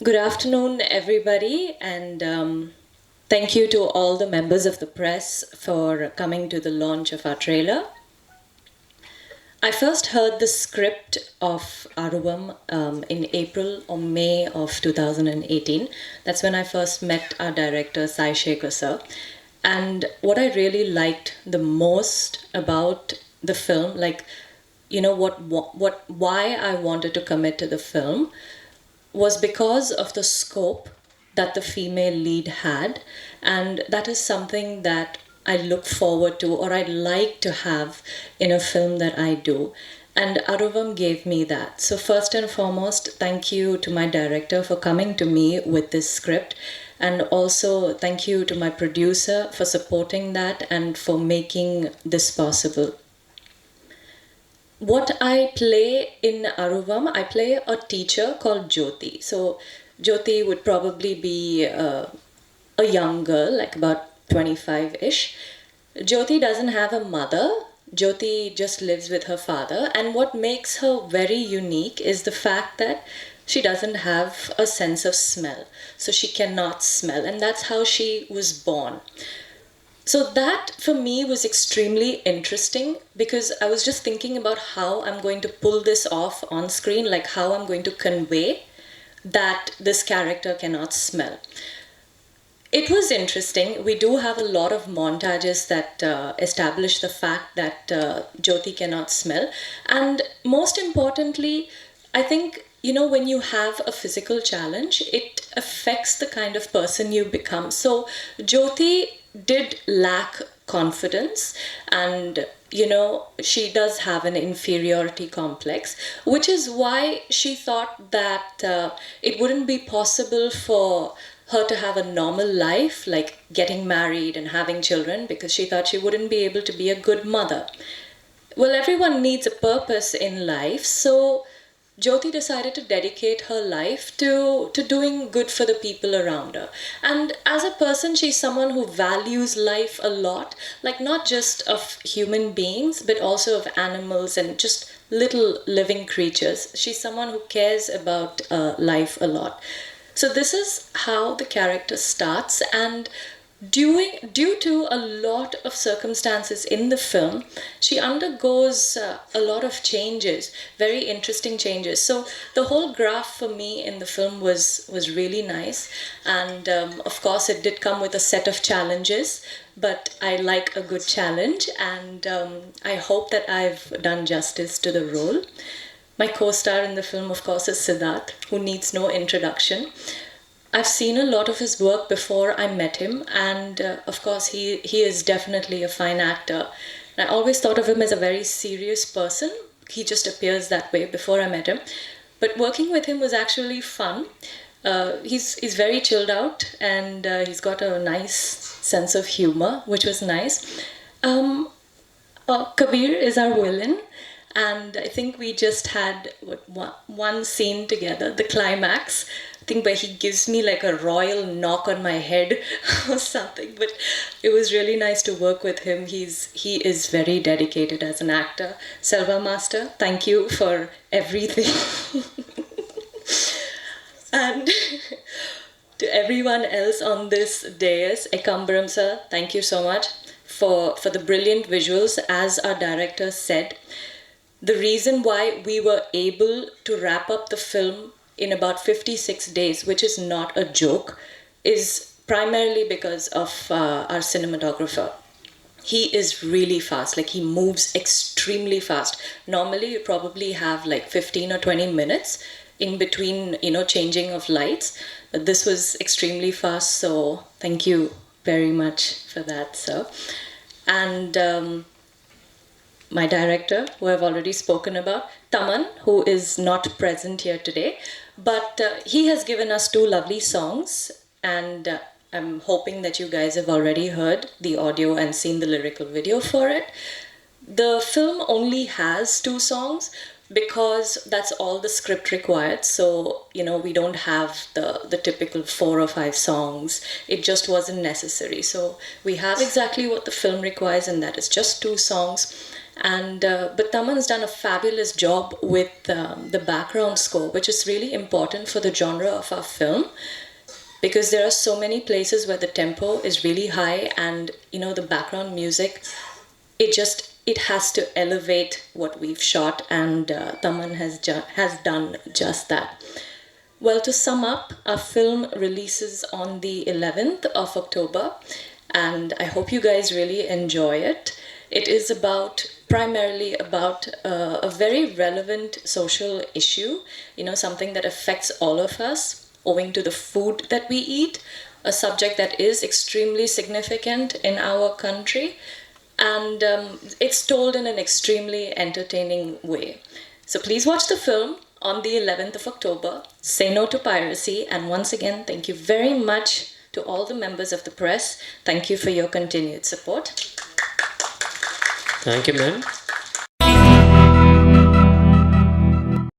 Good afternoon, everybody, and thank you to all the members of the press for coming to the launch of our trailer. I first heard the script of Aruvam in April or May of 2018. That's when I first met our director, Sekhar sir. And what I really liked the most about the film, like, you know, why I wanted to commit to the film was because of the scope that the female lead had, and that is something that I look forward to, or I'd like to have in a film that I do. And Aruvam gave me that. So first and foremost, thank you to my director for coming to me with this script. And also thank you to my producer for supporting that and for making this possible. What I play in Aruvam, I play a teacher called Jyoti. So Jyoti would probably be a young girl, like about 25-ish. Jyoti doesn't have a mother. Jyoti just lives with her father. And what makes her very unique is the fact that she doesn't have a sense of smell. So she cannot smell. And that's how she was born. So that for me was extremely interesting because I was just thinking about how I'm going to pull this off on screen, like how I'm going to convey that this character cannot smell. It was interesting. We do have a lot of montages that establish the fact that Jyoti cannot smell. And most importantly, I think, you know, when you have a physical challenge, it affects the kind of person you become. So Jyoti did lack confidence, and you know, she does have an inferiority complex, which is why she thought that it wouldn't be possible for her to have a normal life, like getting married and having children, because she thought she wouldn't be able to be a good mother. Well, everyone needs a purpose in life, so Jyoti decided to dedicate her life to doing good for the people around her. And as a person, she's someone who values life a lot, like not just of human beings, but also of animals and just little living creatures. She's someone who cares about life a lot. So this is how the character starts, and due to a lot of circumstances in the film, she undergoes a lot of changes, very interesting changes. So the whole graph for me in the film was really nice, and of course it did come with a set of challenges, but I like a good challenge, and I hope that I've done justice to the role. My co-star in the film, of course, is Siddharth, who needs no introduction. I've seen a lot of his work before I met him, and of course he is definitely a fine actor. I always thought of him as a very serious person. He just appears that way before I met him. But working with him was actually fun. He's very chilled out, and he's got a nice sense of humor, which was nice. Kabir is our villain, and I think we just had one scene together, the climax, I think, where he gives me like a royal knock on my head or something. But it was really nice to work with him. He is very dedicated as an actor. Selva Master, thank you for everything. And to everyone else on this dais, Ekambaram sir, thank you so much for the brilliant visuals. As our director said, the reason why we were able to wrap up the film in about 56 days, which is not a joke, is primarily because of our cinematographer. He is really fast, like he moves extremely fast. Normally you probably have like 15 or 20 minutes in between, you know, changing of lights, but this was extremely fast, so thank you very much for that, sir. And my director, who I've already spoken about, Thaman, who is not present here today, but he has given us 2 lovely songs, and I'm hoping that you guys have already heard the audio and seen the lyrical video for it. The film only has 2 songs because that's all the script required, so you know, we don't have the typical 4 or 5 songs. It just wasn't necessary. So we have exactly what the film requires, and that is just 2 songs. And but Thaman's done a fabulous job with the background score, which is really important for the genre of our film, because there are so many places where the tempo is really high, and the background music, it has to elevate what we've shot, and Thaman has done just that. Well, to sum up, our film releases on the 11th of October, and I hope you guys really enjoy it. It is primarily about a very relevant social issue, something that affects all of us, owing to the food that we eat, a subject that is extremely significant in our country, and it's told in an extremely entertaining way. So please watch the film on the 11th of October. Say no to piracy. And once again, thank you very much to all the members of the press. Thank you for your continued support. Thank you, ma'am.